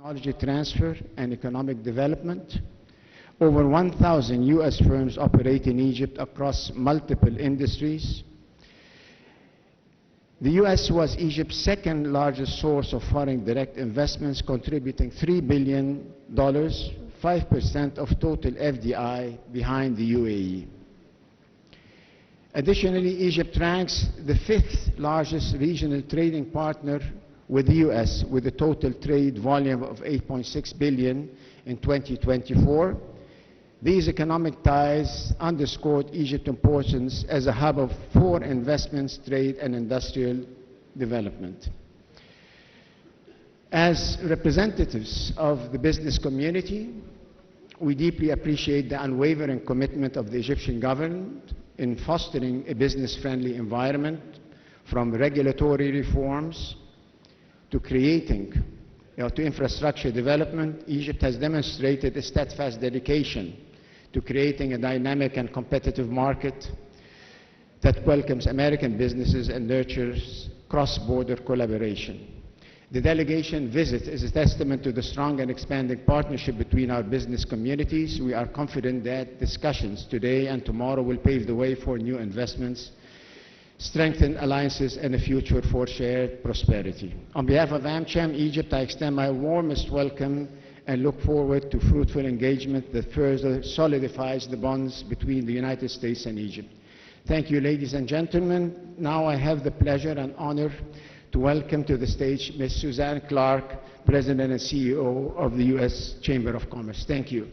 technology transfer and economic development. Over 1,000 U.S. firms operate in Egypt across multiple industries. The U.S. was Egypt's second largest source of foreign direct investments, contributing $3 billion, 5% of total FDI, behind the UAE. Additionally, Egypt ranks the fifth largest regional trading partner with the U.S., with a total trade volume of $8.6 billion in 2024. These economic ties underscored Egypt's importance as a hub of foreign investments, trade, and industrial development. As representatives of the business community, we deeply appreciate the unwavering commitment of the Egyptian government in fostering a business-friendly environment, from regulatory reforms to creating to infrastructure development. Egypt has demonstrated a steadfast dedication to creating a dynamic and competitive market that welcomes American businesses and nurtures cross-border collaboration. The delegation visit is a testament to the strong and expanding partnership between our business communities. We are confident that discussions today and tomorrow will pave the way for new investments, strengthen alliances, and a future for shared prosperity. On behalf of AmCham Egypt, I extend my warmest welcome and look forward to fruitful engagement that further solidifies the bonds between the United States and Egypt. Thank you, ladies and gentlemen. Now I have the pleasure and honor to welcome to the stage Ms. Suzanne Clark, President and CEO of the U.S. Chamber of Commerce. Thank you.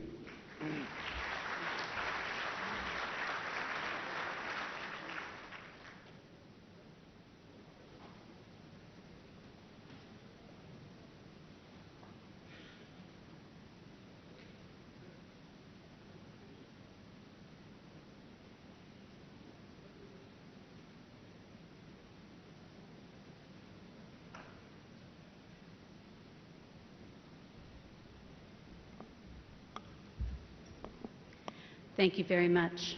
Thank you very much.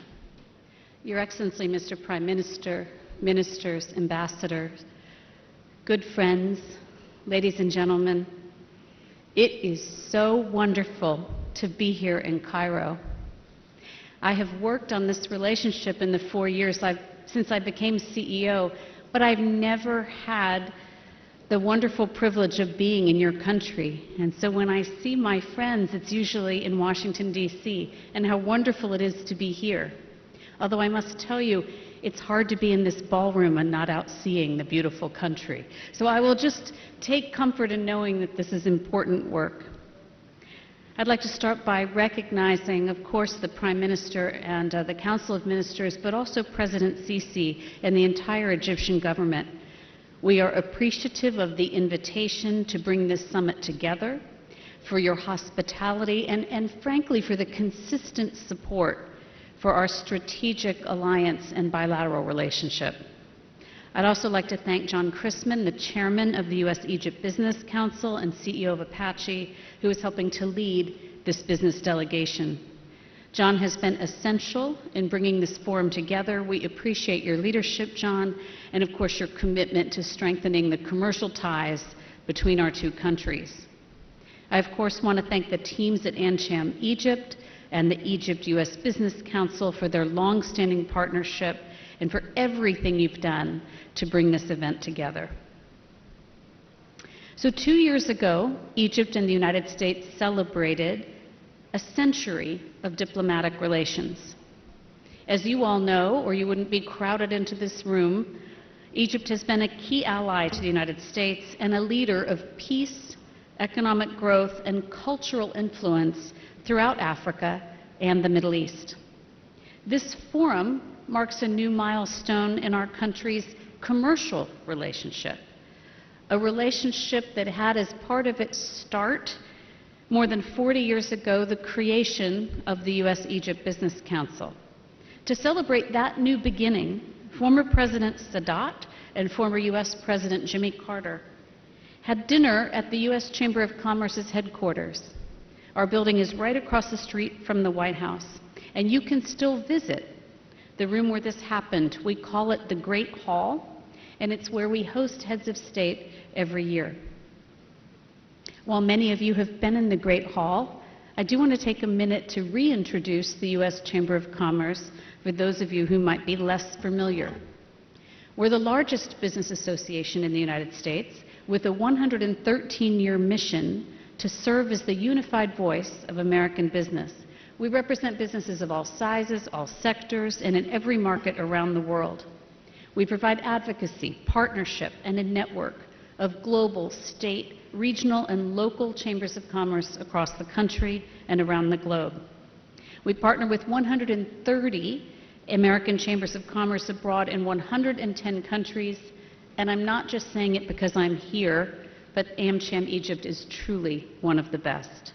Your Excellency, Mr. Prime Minister, ministers, ambassadors, good friends, ladies and gentlemen, it is so wonderful to be here in Cairo. I have worked on this relationship in the 4 years since I became CEO, but I've never had the wonderful privilege of being in your country. And so when I see my friends, it's usually in Washington, D.C., and how wonderful it is to be here. Although I must tell you, it's hard to be in this ballroom and not out seeing the beautiful country. So I will just take comfort in knowing that this is important work. I'd like to start by recognizing, of course, the Prime Minister and the Council of Ministers, but also President Sisi and the entire Egyptian government. We are appreciative of the invitation to bring this summit together, for your hospitality, and frankly, for the consistent support for our strategic alliance and bilateral relationship. I'd also like to thank John Chrisman, the chairman of the U.S.-Egypt Business Council and CEO of Apache, who is helping to lead this business delegation. John has been essential in bringing this forum together. We appreciate your leadership, John, and of course your commitment to strengthening the commercial ties between our two countries. I, of course, want to thank the teams at AmCham Egypt and the Egypt-U.S. Business Council for their long-standing partnership and for everything you've done to bring this event together. So 2 years ago, Egypt and the United States celebrated a century of diplomatic relations. As you all know, or you wouldn't be crowded into this room, Egypt has been a key ally to the United States and a leader of peace, economic growth, and cultural influence throughout Africa and the Middle East. This forum marks a new milestone in our country's commercial relationship, a relationship that had as part of its start more than 40 years ago, the creation of the U.S.-Egypt Business Council. To celebrate that new beginning, former President Sadat and former U.S. President Jimmy Carter had dinner at the U.S. Chamber of Commerce's headquarters. Our building is right across the street from the White House, and you can still visit the room where this happened. We call it the Great Hall, and it's where we host heads of state every year. While many of you have been in the Great Hall, I do want to take a minute to reintroduce the U.S. Chamber of Commerce for those of you who might be less familiar. We're the largest business association in the United States with a 113-year mission to serve as the unified voice of American business. We represent businesses of all sizes, all sectors, and in every market around the world. We provide advocacy, partnership, and a network of global, state, regional, and local chambers of commerce across the country and around the globe. We partner with 130 American chambers of commerce abroad in 110 countries, and I'm not just saying it because I'm here, but AmCham Egypt is truly one of the best.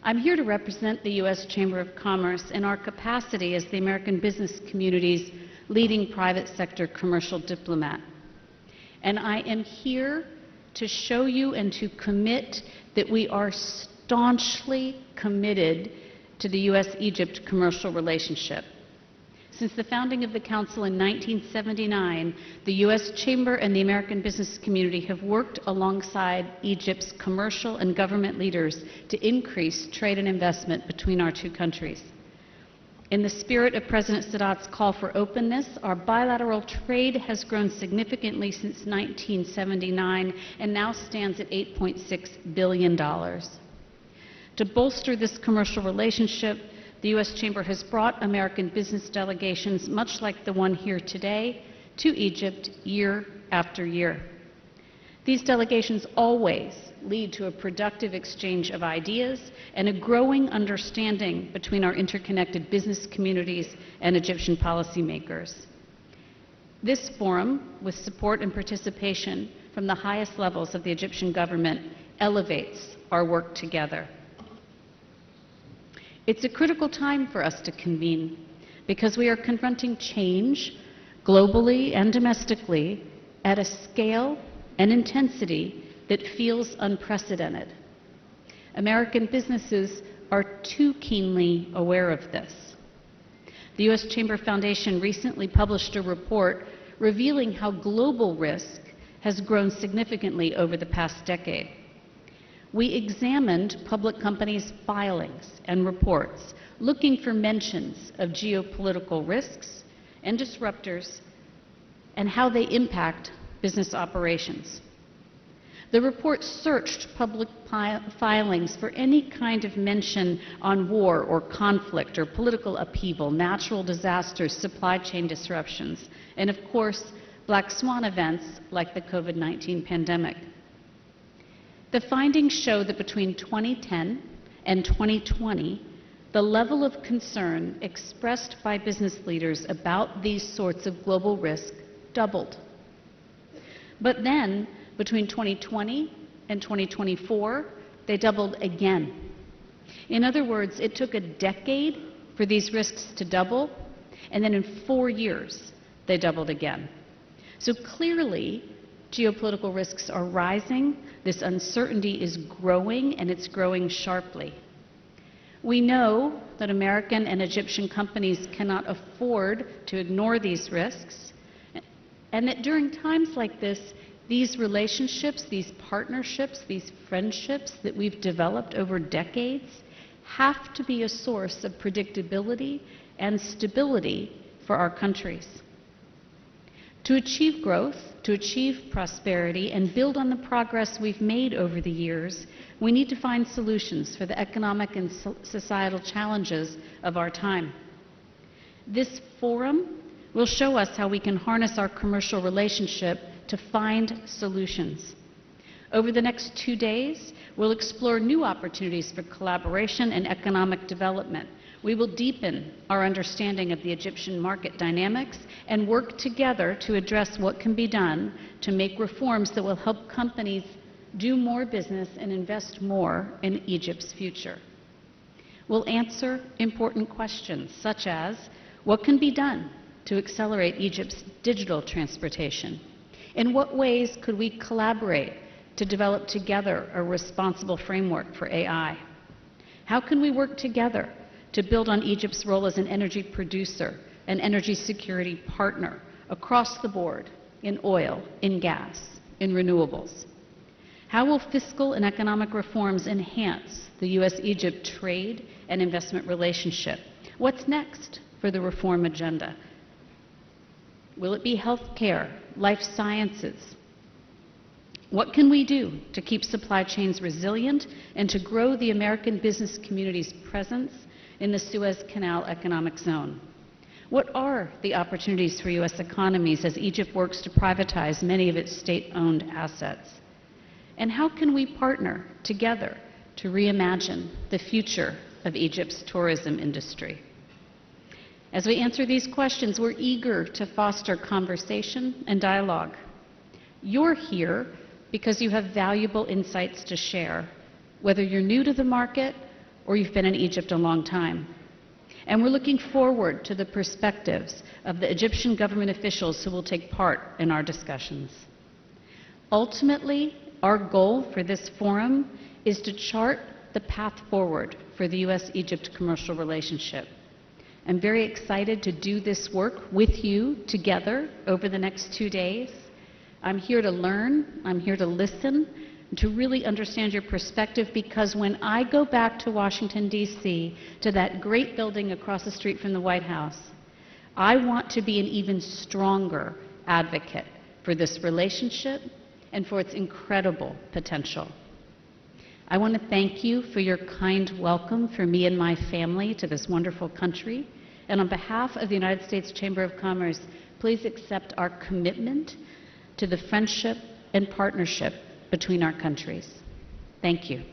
I'm here to represent the U.S. Chamber of Commerce in our capacity as the American business community's leading private sector commercial diplomat. And I am here to show you and to commit that we are staunchly committed to the U.S.-Egypt commercial relationship. Since the founding of the Council in 1979, the U.S. Chamber and the American business community have worked alongside Egypt's commercial and government leaders to increase trade and investment between our two countries. In the spirit of President Sadat's call for openness, our bilateral trade has grown significantly since 1979 and now stands at $8.6 billion. To bolster this commercial relationship, the U.S. Chamber has brought American business delegations, much like the one here today, to Egypt year after year. These delegations always lead to a productive exchange of ideas and a growing understanding between our interconnected business communities and Egyptian policymakers. This forum, with support and participation from the highest levels of the Egyptian government, elevates our work together. It's a critical time for us to convene because we are confronting change globally and domestically at a scale and intensity that feels unprecedented. American businesses are too keenly aware of this. The U.S. Chamber Foundation recently published a report revealing how global risk has grown significantly over the past decade. We examined public companies' filings and reports, looking for mentions of geopolitical risks and disruptors and how they impact business operations. The report searched public filings for any kind of mention on war or conflict or political upheaval, natural disasters, supply chain disruptions, and of course, black swan events like the COVID-19 pandemic. The findings show that between 2010 and 2020, the level of concern expressed by business leaders about these sorts of global risk doubled. But then, between 2020 and 2024, they doubled again. In other words, it took a decade for these risks to double, and then in 4 years, they doubled again. So clearly, geopolitical risks are rising, this uncertainty is growing, and it's growing sharply. We know that American and Egyptian companies cannot afford to ignore these risks, and that during times like this, these relationships, these partnerships, these friendships that we've developed over decades have to be a source of predictability and stability for our countries. To achieve growth, to achieve prosperity, and build on the progress we've made over the years, we need to find solutions for the economic and societal challenges of our time. This forum will show us how we can harness our commercial relationship to find solutions. Over the next 2 days, we'll explore new opportunities for collaboration and economic development. We will deepen our understanding of the Egyptian market dynamics and work together to address what can be done to make reforms that will help companies do more business and invest more in Egypt's future. We'll answer important questions such as, what can be done to accelerate Egypt's digital transportation? In what ways could we collaborate to develop together a responsible framework for AI? How can we work together to build on Egypt's role as an energy producer, an energy security partner across the board in oil, in gas, in renewables? How will fiscal and economic reforms enhance the U.S.-Egypt trade and investment relationship? What's next for the reform agenda? Will it be health care, life sciences? What can we do to keep supply chains resilient and to grow the American business community's presence in the Suez Canal economic zone? What are the opportunities for U.S. economies as Egypt works to privatize many of its state-owned assets? And how can we partner together to reimagine the future of Egypt's tourism industry? As we answer these questions, we're eager to foster conversation and dialogue. You're here because you have valuable insights to share, whether you're new to the market or you've been in Egypt a long time. And we're looking forward to the perspectives of the Egyptian government officials who will take part in our discussions. Ultimately, our goal for this forum is to chart the path forward for the U.S.-Egypt commercial relationship. I'm very excited to do this work with you together over the next 2 days. I'm here to learn, I'm here to listen, to really understand your perspective, because when I go back to Washington, D.C., to that great building across the street from the White House, I want to be an even stronger advocate for this relationship and for its incredible potential. I want to thank you for your kind welcome for me and my family to this wonderful country. And on behalf of the United States Chamber of Commerce, please accept our commitment to the friendship and partnership between our countries. Thank you.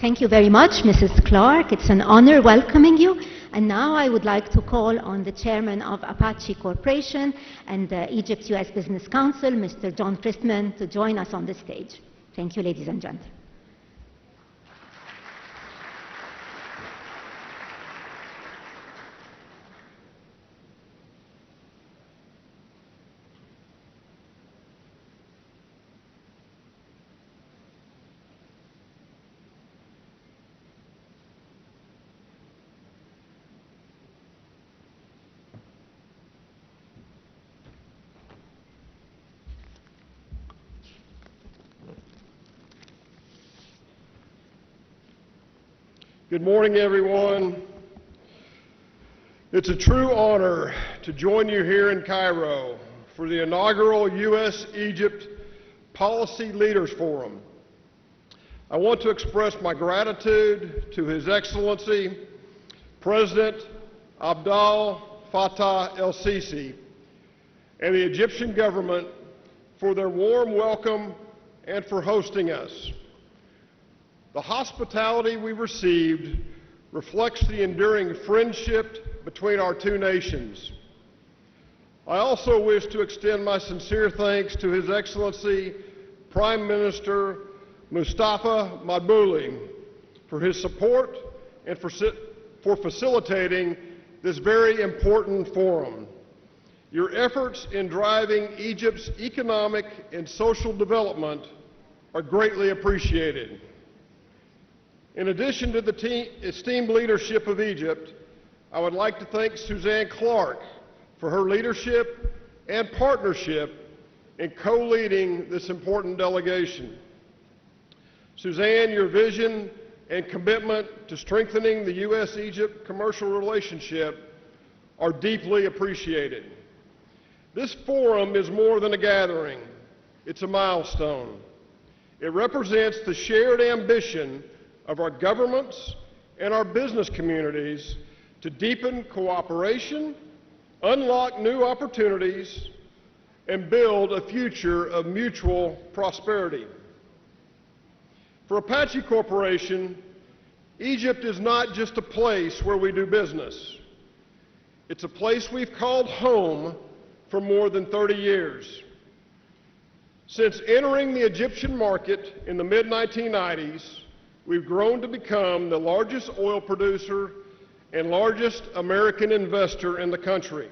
Thank you very much, Mrs. Clark. It's an honor welcoming you. And now I would like to call on the chairman of Apache Corporation and Egypt's U.S. Business Council, Mr. John Christman, to join us on the stage. Thank you, ladies and gentlemen. Good morning, everyone. It's a true honor to join you here in Cairo for the inaugural U.S.-Egypt Policy Leaders Forum. I want to express my gratitude to His Excellency, President Abdel Fattah el-Sisi, and the Egyptian government for their warm welcome and for hosting us. The hospitality we received reflects the enduring friendship between our two nations. I also wish to extend my sincere thanks to His Excellency Prime Minister Mustafa Madbouly for his support and for facilitating this very important forum. Your efforts in driving Egypt's economic and social development are greatly appreciated. In addition to the esteemed leadership of Egypt, I would like to thank Suzanne Clark for her leadership and partnership in co-leading this important delegation. Suzanne, your vision and commitment to strengthening the U.S.-Egypt commercial relationship are deeply appreciated. This forum is more than a gathering. It's a milestone. It represents the shared ambition of our governments and our business communities to deepen cooperation, unlock new opportunities, and build a future of mutual prosperity. For Apache Corporation, Egypt is not just a place where we do business. It's a place we've called home for more than 30 years. Since entering the Egyptian market in the mid-1990s, we've grown to become the largest oil producer and largest American investor in the country.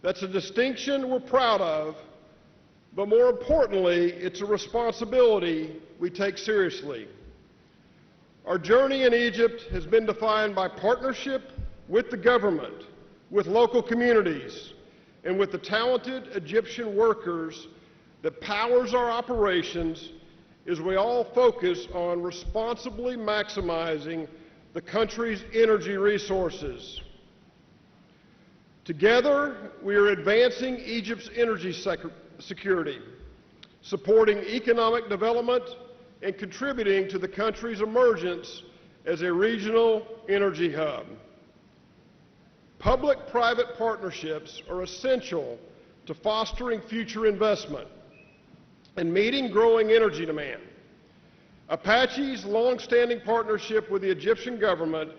That's a distinction we're proud of, but more importantly, it's a responsibility we take seriously. Our journey in Egypt has been defined by partnership with the government, with local communities, and with the talented Egyptian workers that powers our operations as we all focus on responsibly maximizing the country's energy resources. Together, we are advancing Egypt's energy security, supporting economic development, and contributing to the country's emergence as a regional energy hub. Public-private partnerships are essential to fostering future investment and meeting growing energy demand. Apache's long-standing partnership with the Egyptian government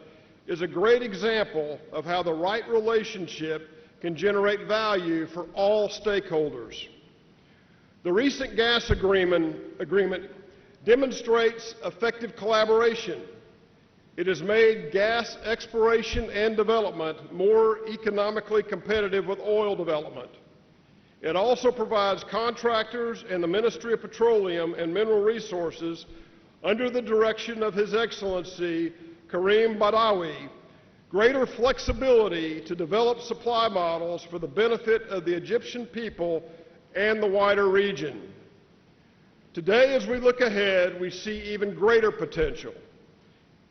is a great example of how the right relationship can generate value for all stakeholders. The recent gas agreement demonstrates effective collaboration. It has made gas exploration and development more economically competitive with oil development. It also provides contractors and the Ministry of Petroleum and Mineral Resources, under the direction of His Excellency Karim Badawi, greater flexibility to develop supply models for the benefit of the Egyptian people and the wider region. Today, as we look ahead, we see even greater potential.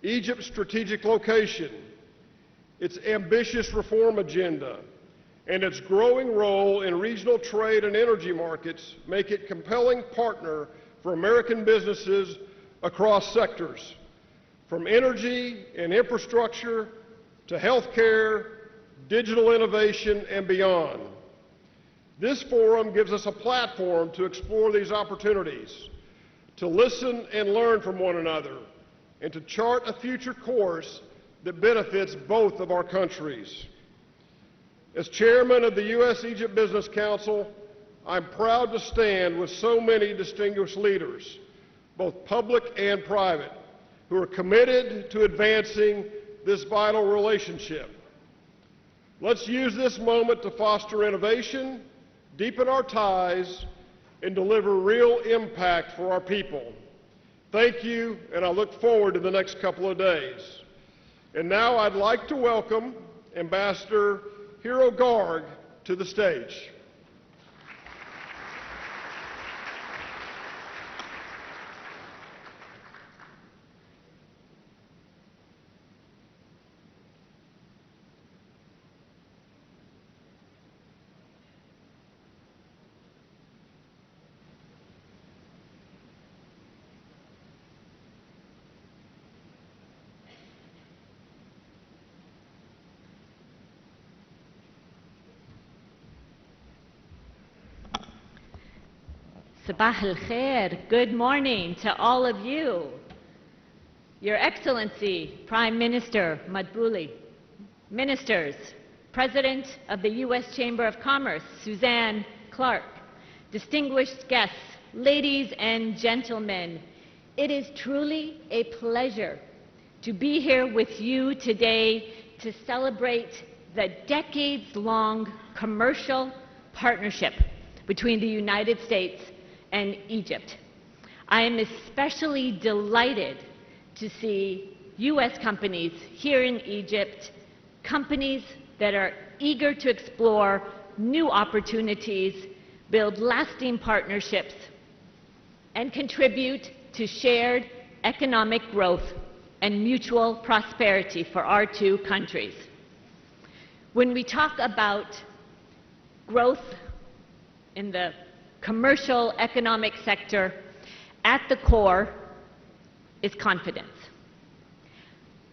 Egypt's strategic location, its ambitious reform agenda, and its growing role in regional trade and energy markets make it a compelling partner for American businesses across sectors, from energy and infrastructure to healthcare, digital innovation, and beyond. This forum gives us a platform to explore these opportunities, to listen and learn from one another, and to chart a future course that benefits both of our countries. As chairman of the U.S.-Egypt Business Council, I'm proud to stand with so many distinguished leaders, both public and private, who are committed to advancing this vital relationship. Let's use this moment to foster innovation, deepen our ties, and deliver real impact for our people. Thank you, and I look forward to the next couple of days. And now I'd like to welcome Ambassador Hiro Garg to the stage. Sabah al-Khair, good morning to all of you. Your Excellency, Prime Minister Madbouly, Ministers, President of the U.S. Chamber of Commerce, Suzanne Clark, distinguished guests, ladies and gentlemen, it is truly a pleasure to be here with you today to celebrate the decades-long commercial partnership between the United States and Egypt. I am especially delighted to see U.S. companies here in Egypt, companies that are eager to explore new opportunities, build lasting partnerships, and contribute to shared economic growth and mutual prosperity for our two countries. When we talk about growth in the commercial economic sector, at the core is confidence.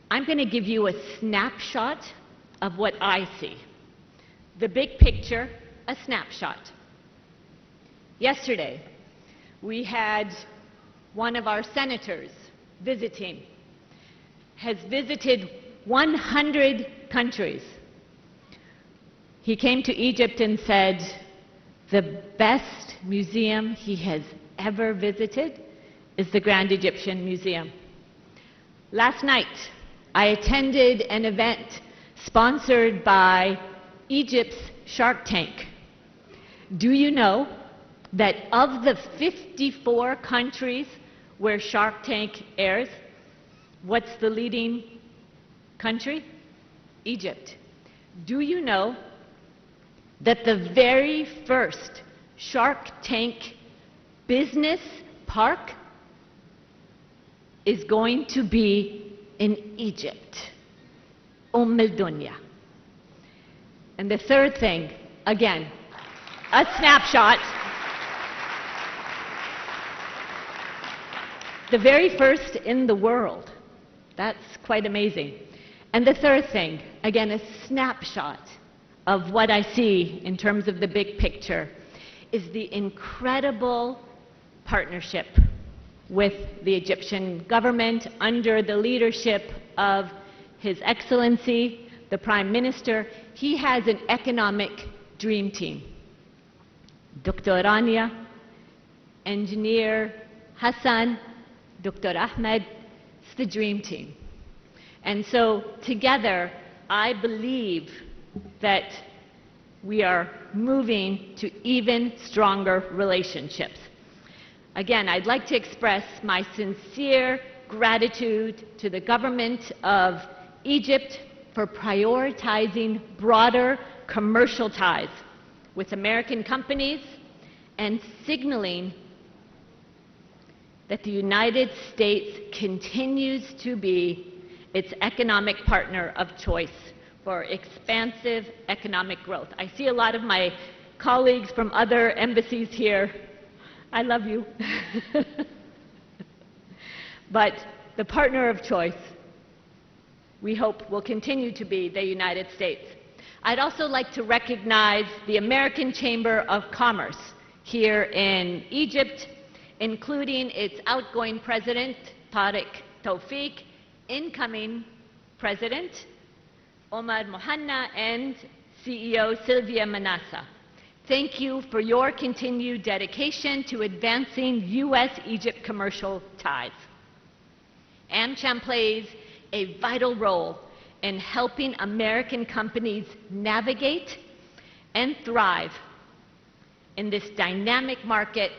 I'm going to give you a snapshot of what I see. The big picture, a snapshot. Yesterday, we had one of our senators visiting, has visited 100 countries. He came to Egypt and said the best museum he has ever visited is the Grand Egyptian Museum. Last night, I attended an event sponsored by Egypt's Shark Tank. Do you know that of the 54 countries where Shark Tank airs, what's the leading country? Egypt. Do you know that the very first Shark Tank business park is going to be in Egypt? Dunya. And the third thing, again, a snapshot. The very first in the world. That's quite amazing. And the third thing, again, a snapshot of what I see in terms of the big picture, is the incredible partnership with the Egyptian government under the leadership of His Excellency, the Prime Minister. He has an economic dream team. Dr. Rania, Engineer Hassan, Dr. Ahmed, it's the dream team. And so together, I believe that we are moving to even stronger relationships. Again, I'd like to express my sincere gratitude to the government of Egypt for prioritizing broader commercial ties with American companies and signaling that the United States continues to be its economic partner of choice for expansive economic growth. I see a lot of my colleagues from other embassies here. I love you. But the partner of choice, we hope, will continue to be the United States. I'd also like to recognize the American Chamber of Commerce here in Egypt, including its outgoing president, Tariq Tawfiq, incoming president, Omar Mohanna, and CEO Sylvia Manassa. Thank you for your continued dedication to advancing U.S.-Egypt commercial ties. AmCham plays a vital role in helping American companies navigate and thrive in this dynamic market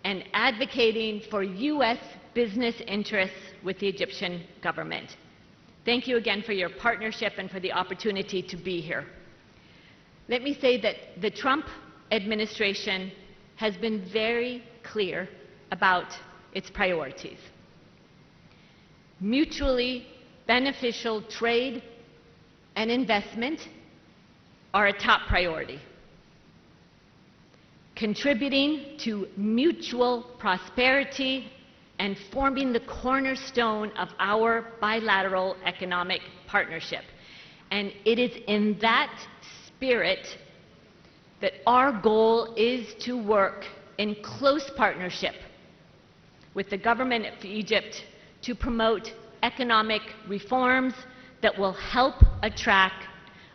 and advocating for U.S. business interests with the Egyptian government. Thank you again for your partnership and for the opportunity to be here. Let me say that the Trump administration has been very clear about its priorities. Mutually beneficial trade and investment are a top priority. Contributing to mutual prosperity and forming the cornerstone of our bilateral economic partnership. And it is in that spirit that our goal is to work in close partnership with the government of Egypt to promote economic reforms that will help attract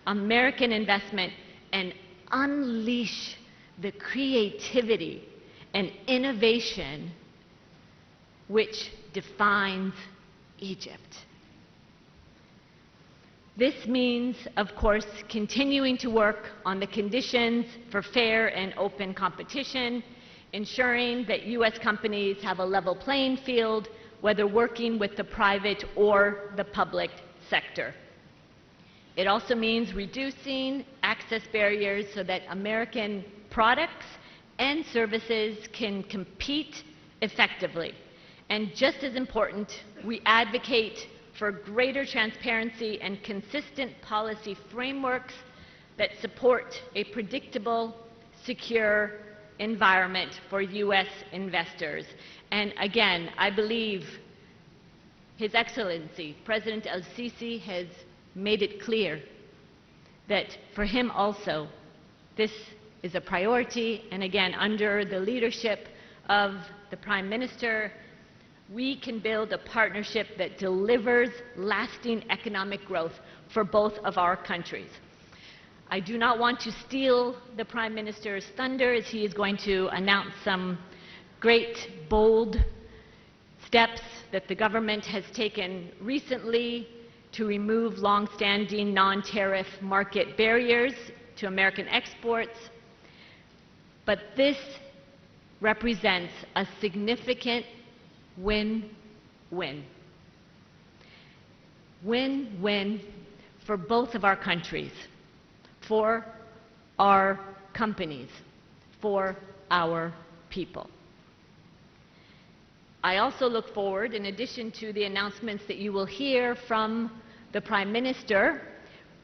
American investment and unleash the creativity and innovation which defines Egypt. This means, of course, continuing to work on the conditions for fair and open competition, ensuring that U.S. companies have a level playing field, whether working with the private or the public sector. It also means reducing access barriers so that American products and services can compete effectively. And just as important, we advocate for greater transparency and consistent policy frameworks that support a predictable, secure environment for U.S. investors. And again, I believe His Excellency, President El-Sisi, has made it clear that for him also, this is a priority. And again, under the leadership of the Prime Minister, we can build a partnership that delivers lasting economic growth for both of our countries. I do not want to steal the Prime Minister's thunder as he is going to announce some great, bold steps that the government has taken recently to remove long-standing non-tariff market barriers to American exports. But this represents a significant win-win. Win-win for both of our countries, for our companies, for our people. I also look forward, in addition to the announcements that you will hear from the Prime Minister,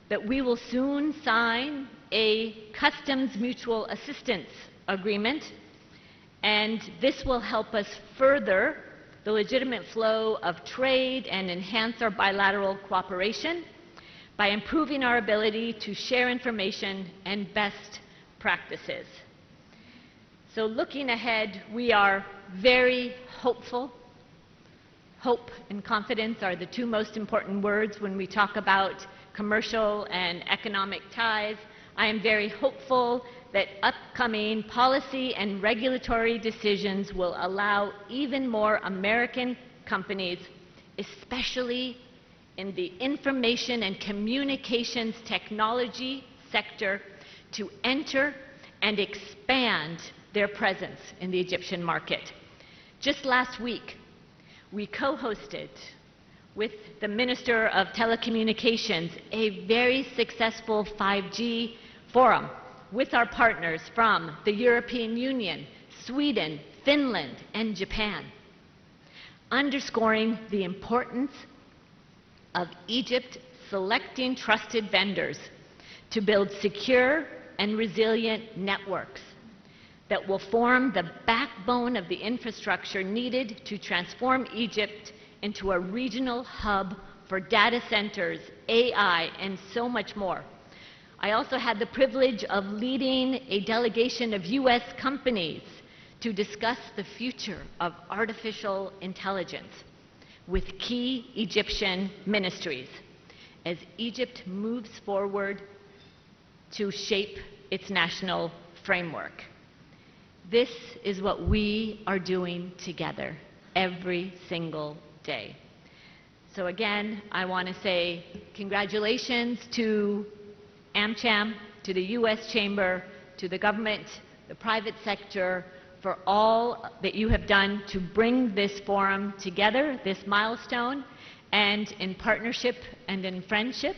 that we will soon sign a customs mutual assistance agreement, and this will help us further the legitimate flow of trade and enhance our bilateral cooperation by improving our ability to share information and best practices. So looking ahead, we are very hopeful. Hope and confidence are the two most important words when we talk about commercial and economic ties. I am very hopeful that upcoming policy and regulatory decisions will allow even more American companies, especially in the information and communications technology sector, to enter and expand their presence in the Egyptian market. Just last week, we co-hosted with the Minister of Telecommunications a very successful 5G forum with our partners from the European Union, Sweden, Finland, and Japan, underscoring the importance of Egypt selecting trusted vendors to build secure and resilient networks that will form the backbone of the infrastructure needed to transform Egypt into a regional hub for data centers, AI, and so much more. I also had the privilege of leading a delegation of U.S. companies to discuss the future of artificial intelligence with key Egyptian ministries as Egypt moves forward to shape its national framework. This is what we are doing together every single day. So again, I want to say congratulations to AmCham, to the U.S. Chamber, to the government, the private sector, for all that you have done to bring this forum together, this milestone, and in partnership and in friendship,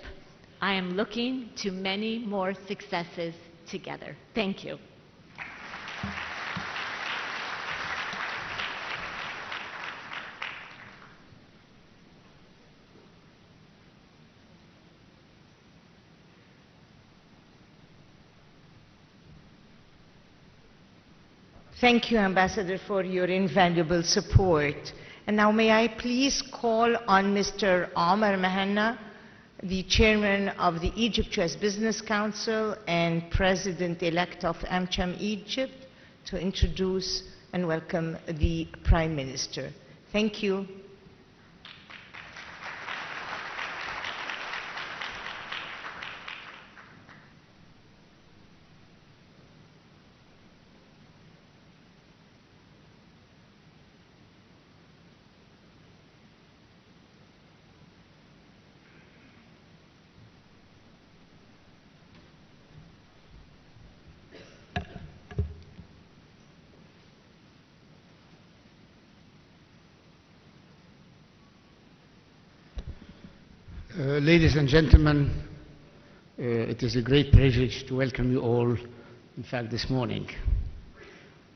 I am looking to many more successes together. Thank you. Thank you, Ambassador, for your invaluable support. And now may I please call on Mr. Omar Mahanna, the Chairman of the Egypt-US Business Council and President-elect of AmCham Egypt, to introduce and welcome the Prime Minister. Thank you. Ladies and gentlemen, it is a great privilege to welcome you all, in fact, this morning.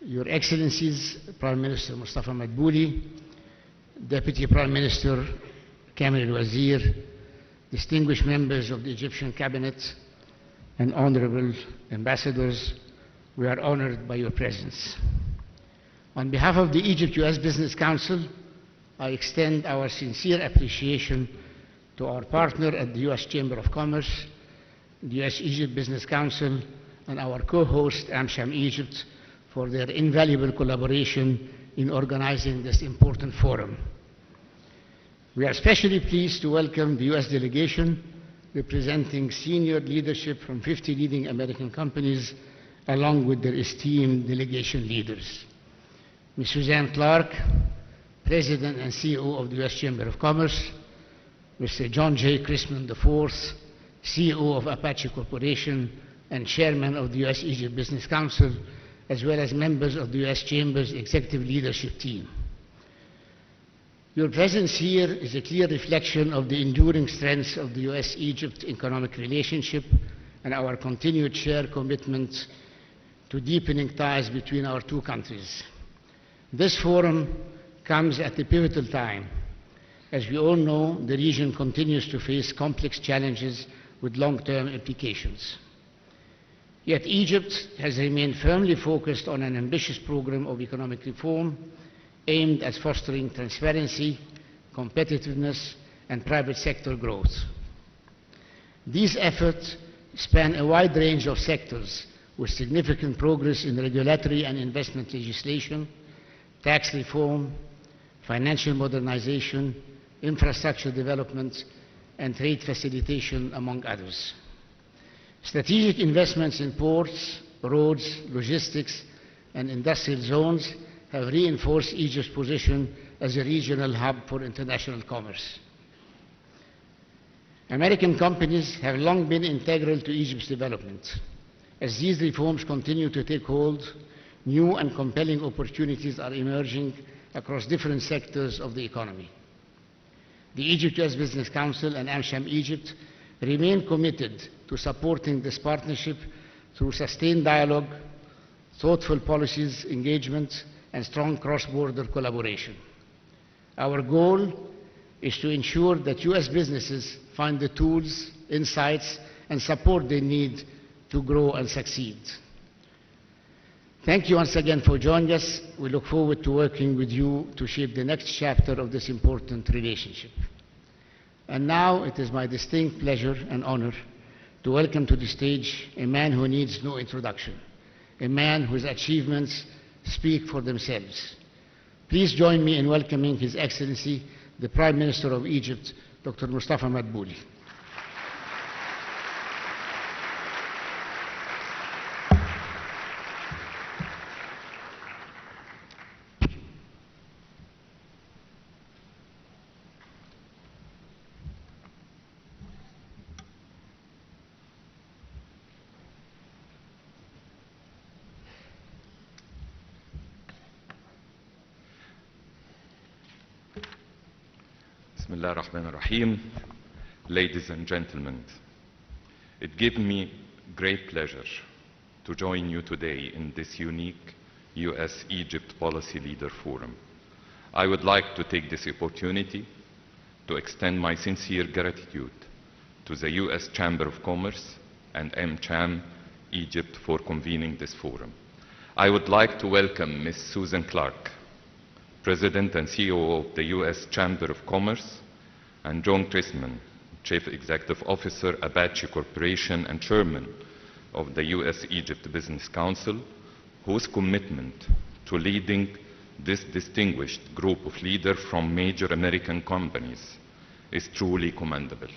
Your Excellencies, Prime Minister Mustafa Madbouly, Deputy Prime Minister Kamil al-Wazir, distinguished members of the Egyptian Cabinet, and honorable ambassadors, we are honored by your presence. On behalf of the Egypt-US Business Council, I extend our sincere appreciation to our partner at the US Chamber of Commerce, the US-Egypt Business Council, and our co-host, AmCham Egypt, for their invaluable collaboration in organizing this important forum. We are especially pleased to welcome the US delegation, representing senior leadership from 50 leading American companies, along with their esteemed delegation leaders. Ms. Suzanne Clark, President and CEO of the US Chamber of Commerce, Mr. John J. Chrisman IV, CEO of Apache Corporation and Chairman of the US-Egypt Business Council, as well as members of the US Chamber's executive leadership team. Your presence here is a clear reflection of the enduring strengths of the US-Egypt economic relationship and our continued shared commitment to deepening ties between our two countries. This forum comes at a pivotal time. As we all know, the region continues to face complex challenges with long-term implications. Yet Egypt has remained firmly focused on an ambitious program of economic reform aimed at fostering transparency, competitiveness, and private sector growth. These efforts span a wide range of sectors with significant progress in regulatory and investment legislation, tax reform, financial modernization, infrastructure development, and trade facilitation, among others. Strategic investments in ports, roads, logistics, and industrial zones have reinforced Egypt's position as a regional hub for international commerce. American companies have long been integral to Egypt's development. As these reforms continue to take hold, new and compelling opportunities are emerging across different sectors of the economy. The Egypt-US Business Council and AmCham Egypt remain committed to supporting this partnership through sustained dialogue, thoughtful policies engagement, and strong cross-border collaboration. Our goal is to ensure that US businesses find the tools, insights, and support they need to grow and succeed. Thank you once again for joining us. We look forward to working with you to shape the next chapter of this important relationship. And now it is my distinct pleasure and honor to welcome to the stage a man who needs no introduction, a man whose achievements speak for themselves. Please join me in welcoming His Excellency, the Prime Minister of Egypt, Dr. Mustafa Madbouly. Bismillah ar-Rahman ar-Rahim. Ladies and gentlemen, it gives me great pleasure to join you today in this unique US-Egypt Policy Leader Forum. I would like to take this opportunity to extend my sincere gratitude to the US Chamber of Commerce and AmCham Egypt for convening this forum. I would like to welcome Ms. Susan Clark, President and CEO of the US Chamber of Commerce, and John Chrisman, Chief Executive Officer, Apache Corporation, and Chairman of the US-Egypt Business Council, whose commitment to leading this distinguished group of leaders from major American companies is truly commendable.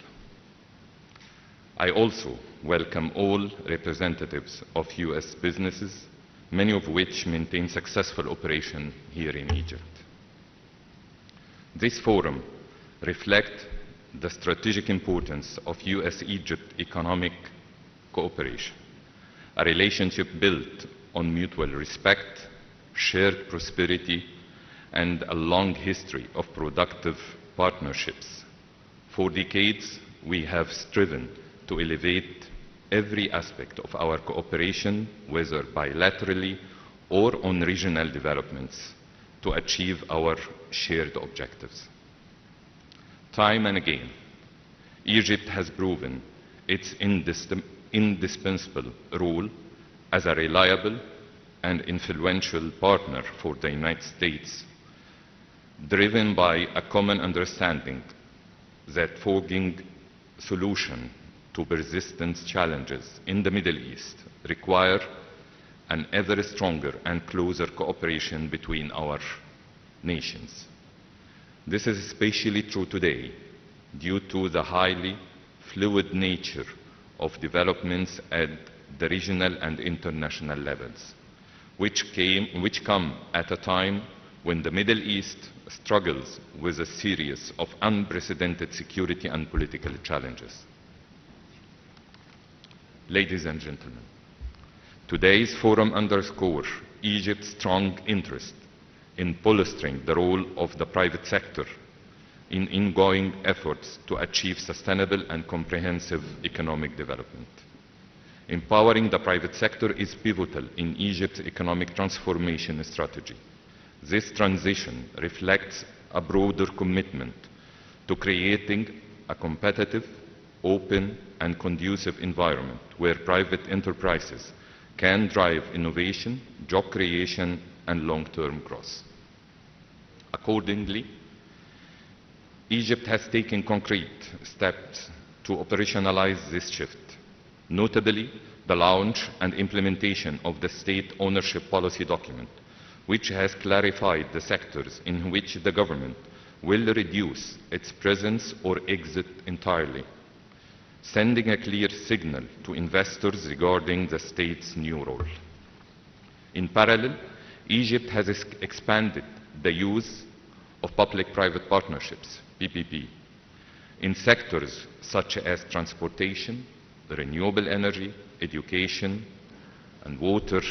I also welcome all representatives of US businesses, many of which maintain successful operation here in Egypt. This forum reflects the strategic importance of US-Egypt economic cooperation, a relationship built on mutual respect, shared prosperity, and a long history of productive partnerships. For decades, we have striven to elevate every aspect of our cooperation, whether bilaterally or on regional developments, to achieve our shared objectives. Time and again, Egypt has proven its indispensable role as a reliable and influential partner for the United States, driven by a common understanding that forging solutions to persistent challenges in the Middle East require an ever stronger and closer cooperation between our nations. This is especially true today due to the highly fluid nature of developments at the regional and international levels, which come at a time when the Middle East struggles with a series of unprecedented security and political challenges. Ladies and gentlemen, today's forum underscores Egypt's strong interest in bolstering the role of the private sector in ongoing efforts to achieve sustainable and comprehensive economic development. Empowering the private sector is pivotal in Egypt's economic transformation strategy. This transition reflects a broader commitment to creating a competitive, open, and conducive environment where private enterprises can drive innovation, job creation, and long-term growth. Accordingly, Egypt has taken concrete steps to operationalize this shift, notably the launch and implementation of the state ownership policy document, which has clarified the sectors in which the government will reduce its presence or exit entirely, sending a clear signal to investors regarding the state's new role. In parallel, Egypt has expanded the use of public-private partnerships, PPP, in sectors such as transportation, renewable energy, education, and water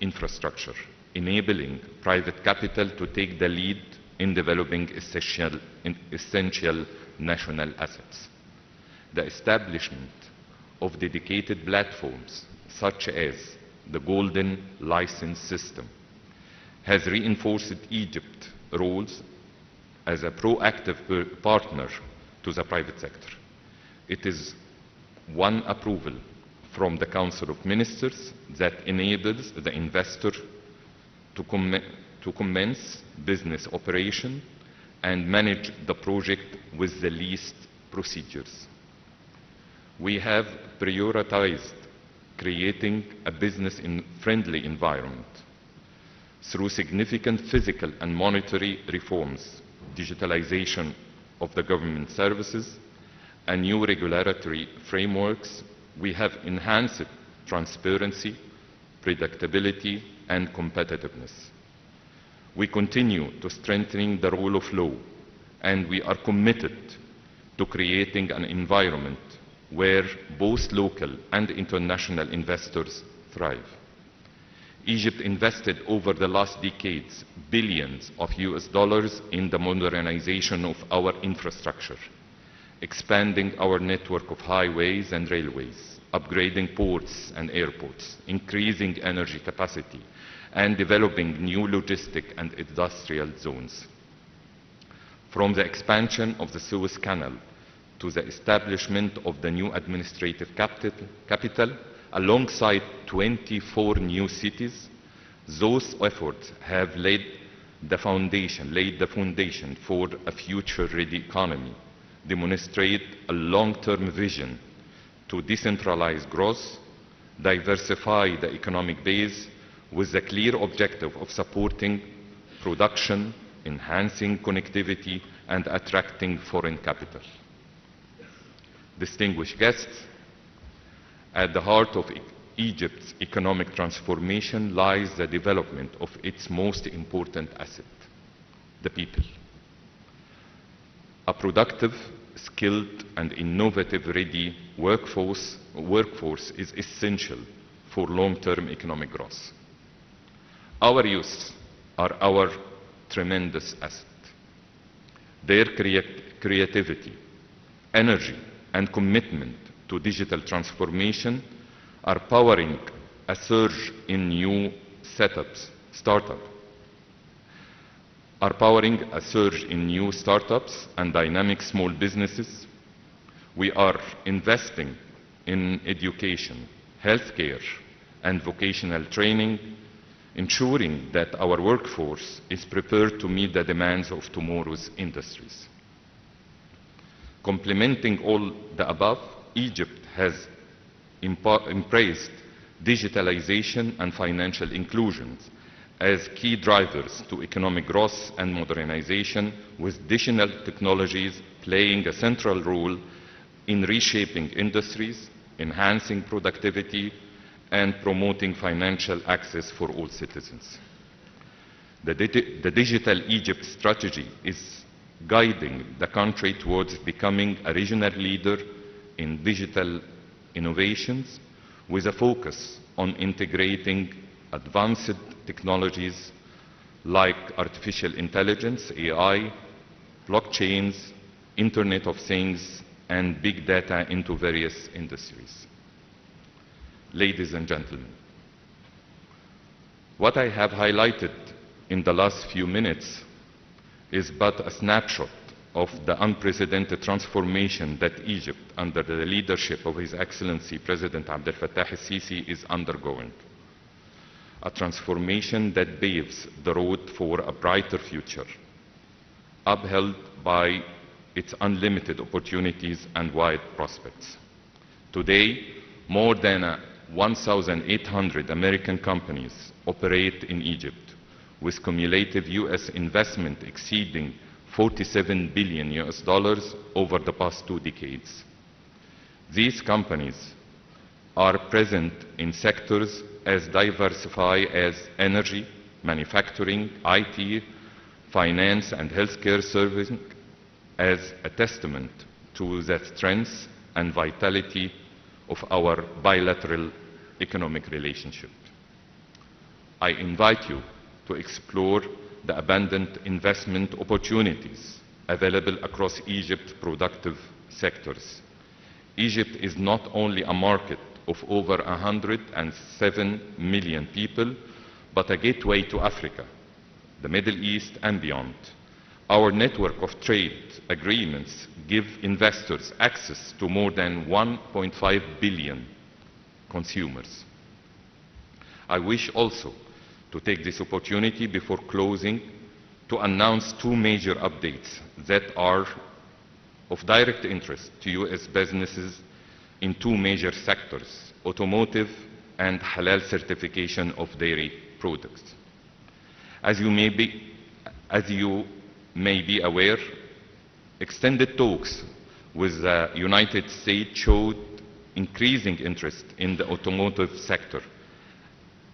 infrastructure, enabling private capital to take the lead in developing essential national assets. The establishment of dedicated platforms, such as the Golden License System, has reinforced Egypt's roles as a proactive partner to the private sector. It is one approval from the Council of Ministers that enables the investor to commence business operation and manage the project with the least procedures. We have prioritized creating a business-friendly environment through significant physical and monetary reforms, digitalization of the government services, and new regulatory frameworks. We have enhanced transparency, predictability, and competitiveness. We continue to strengthen the rule of law, and we are committed to creating an environment where both local and international investors thrive. Egypt invested over the last decades billions of US dollars in the modernization of our infrastructure, expanding our network of highways and railways, upgrading ports and airports, increasing energy capacity, and developing new logistic and industrial zones. From the expansion of the Suez Canal to the establishment of the new administrative capital, alongside 24 new cities, those efforts have laid the foundation for a future-ready economy, demonstrate a long-term vision to decentralize growth, diversify the economic base with the clear objective of supporting production, enhancing connectivity, and attracting foreign capital. Distinguished guests, at the heart of Egypt's economic transformation lies the development of its most important asset, the people. A productive, skilled, and innovative-ready workforce is essential for long-term economic growth. Our youth are our tremendous asset. Their creativity, energy, and commitment to digital transformation are powering a surge in new startups, and dynamic small businesses. We are investing in education, healthcare, and vocational training, ensuring that our workforce is prepared to meet the demands of tomorrow's industries. Complementing all the above, Egypt has embraced digitalization and financial inclusion as key drivers to economic growth and modernization, with digital technologies playing a central role in reshaping industries, enhancing productivity, and promoting financial access for all citizens. The Digital Egypt strategy is guiding the country towards becoming a regional leader in digital innovations, with a focus on integrating advanced technologies like artificial intelligence, AI, blockchains, Internet of Things, and big data into various industries. Ladies and gentlemen, what I have highlighted in the last few minutes is but a snapshot of the unprecedented transformation that Egypt, under the leadership of His Excellency President Abdel Fattah el-Sisi, is undergoing. A transformation that paves the road for a brighter future, upheld by its unlimited opportunities and wide prospects. Today, more than 1,800 American companies operate in Egypt, with cumulative US investment exceeding $47 billion over the past 2 decades. These companies are present in sectors as diversified as energy, manufacturing, IT, finance, and healthcare servicing, as a testament to the strength and vitality of our bilateral economic relationship. I invite you to explore the abundant investment opportunities available across Egypt's productive sectors. Egypt is not only a market of over 107 million people, but a gateway to Africa, the Middle East, and beyond. Our network of trade agreements give investors access to more than 1.5 billion consumers. I wish also to take this opportunity before closing to announce 2 major updates that are of direct interest to US businesses in 2 major sectors: automotive and halal certification of dairy products. As you may be aware, extended talks with the United States showed increasing interest in the automotive sector,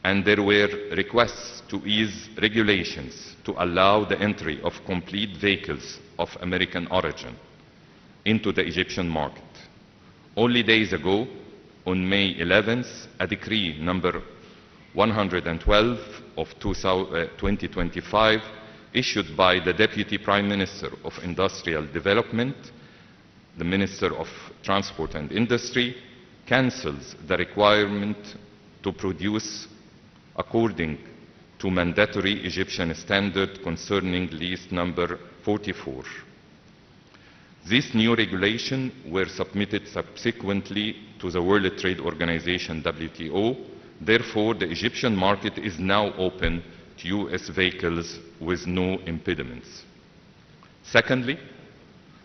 and there were requests to ease regulations to allow the entry of complete vehicles of American origin into the Egyptian market. Only days ago, on May 11th, a decree number 112 of 2025, issued by the Deputy Prime Minister of Industrial Development, the Minister of Transport and Industry, cancels the requirement to produce according to mandatory Egyptian standard concerning list number 44. These new regulations were submitted subsequently to the World Trade Organization, WTO. Therefore, the Egyptian market is now open to US vehicles with no impediments. Secondly,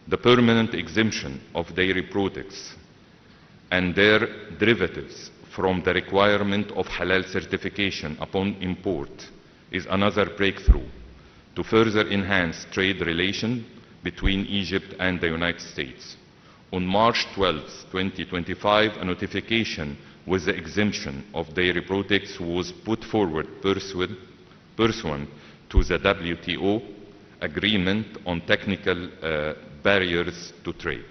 the permanent exemption of dairy products and their derivatives from the requirement of halal certification upon import is another breakthrough to further enhance trade relations between Egypt and the United States. On March 12, 2025, a notification with the exemption of dairy products was put forward pursuant to the WTO agreement on technical barriers to trade.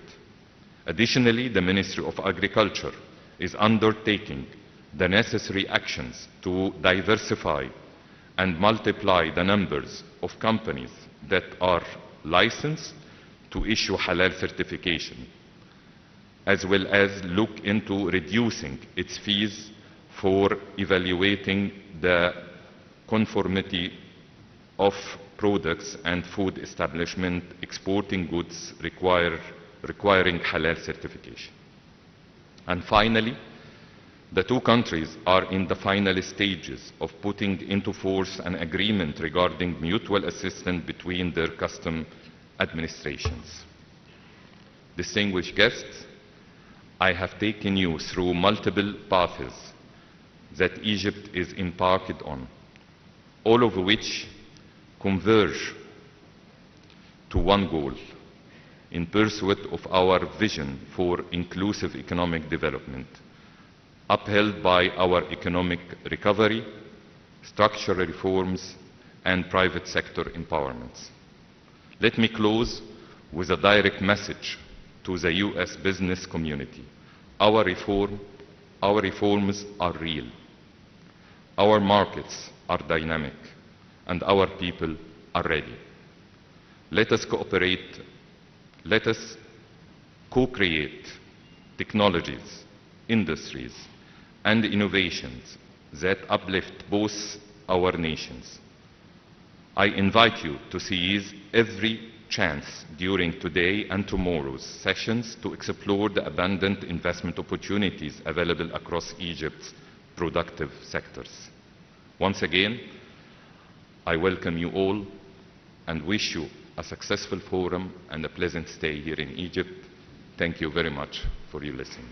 Additionally, the Ministry of Agriculture is undertaking the necessary actions to diversify and multiply the numbers of companies that are licensed to issue halal certification. as well as look into reducing its fees for evaluating the conformity of products and food establishment exporting goods requiring halal certification. And finally, the two countries are in the final stages of putting into force an agreement regarding mutual assistance between their custom administrations. Distinguished guests, I have taken you through multiple paths that Egypt is embarked on, all of which converge to one goal in pursuit of our vision for inclusive economic development, upheld by our economic recovery, structural reforms, and private sector empowerments. Let me close with a direct message to the U.S. business community. Our reforms are real. Our markets are dynamic, and our people are ready. Let us cooperate. Let us co-create technologies, industries, and innovations that uplift both our nations. I invite you to seize every chance during today and tomorrow's sessions to explore the abundant investment opportunities available across Egypt's productive sectors. Once again, I welcome you all and wish you a successful forum and a pleasant stay here in Egypt. Thank you very much for your listening.